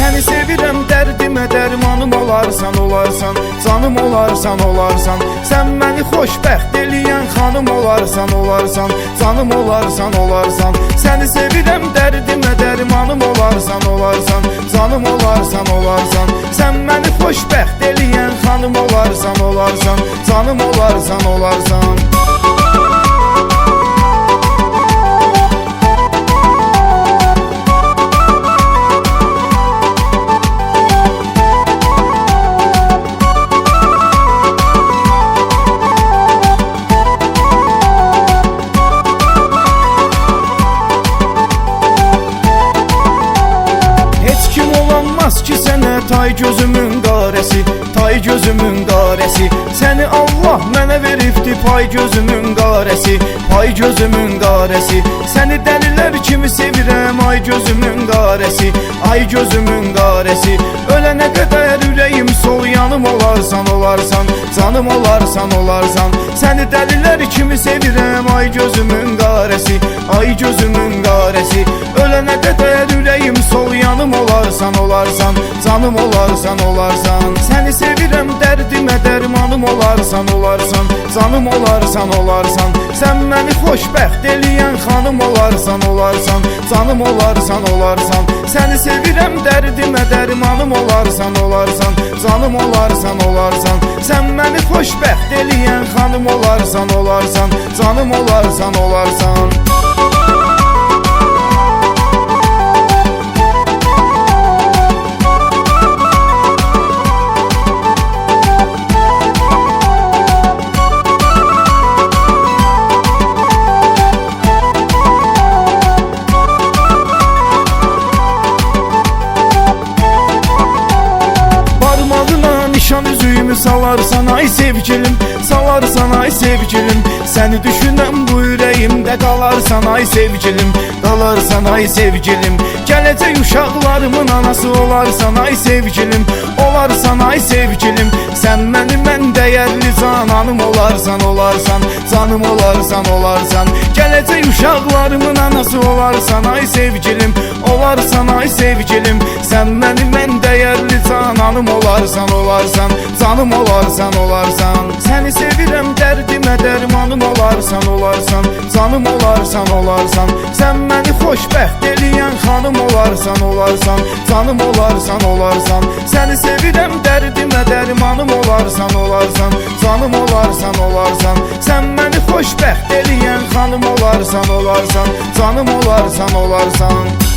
Səni sevirəm, dərdimə dərmanım olarsan, olarsan. Canım olarsan, olarsan. Sən məni xoşbəxt eləyən xanım olarsan, olarsan. Canım olarsan, olarsan. Səni sevirəm, dərdimə dərmanım olarsan, olarsan. Canım olarsan, olarsan. Sən məni xoşbəxt eləyən xanım olarsan, olarsan. Canım olarsan, olarsan. Olmaz ki sənə tay gözümün qarəsi, tay gözümün qarəsi. Səni Allah mənə veribdi pay gözümün qarəsi, pay gözümün qarəsi. Səni dəlilər kimi sevirəm ay gözümün qarəsi, ay gözümün qarəsi. Ölənə qədər ürəyim sol yanım olarsan, olarsan. Canım olarsan, olarsan. Səni dəlilər kimi sevirəm ay gözümün qarəsi, ay gözümün qarəsi. Ölənə qədər ürəyim sol yanım olarsan, olarsan. Canım olarsan, olarsan. Səni sevirəm, dərdimə dərmanım olarsan, olarsan. Canım olarsan, olarsan. Sən məni xoşbəxt eləyən xanım olarsan, olarsan. Canım olarsan, olarsan. Səni sevirəm, dərdimə dərmanım olarsan, olarsan. Canım olarsan, olarsan. Sən məni xoşbəxt eləyən xanım olarsan, olarsan. Canım olarsan, olarsan. Nişan üzüyümü salarsan ay sevgilim, salarsan ay sevgilim. Səni düşünəm bu ürəyimdə qalarsan ay sevgilim, qalarsan ay sevgilim. Gələcək uşaqlarımın anası olarsan ay sevgilim, olarsan ay sevgilim. Sən mənim ən dəyərli cananım olarsan, olarsan. Canım olarsan, olarsan. Gələcək uşaqlarımın anası olarsan ay sevgilim, olarsan ay sevgilim. Sən mənim ən dəyərli cananım olarsan, olarsan. Canım olarsan, olarsan. Səni sevirəm, dərdimə dərmanım olarsan, olarsan. Canım olarsan, olarsan. Sən məni xoşbəxt eləyən xanım olarsan, olarsan. Canım olarsan, olarsan. Səni sevirəm, dərdimə dərmanım olarsan, olarsan. Canım olarsan, olarsan. Sən məni xoşbəxt eləyən xanım olarsan, olarsan. Canım olarsan, olarsan.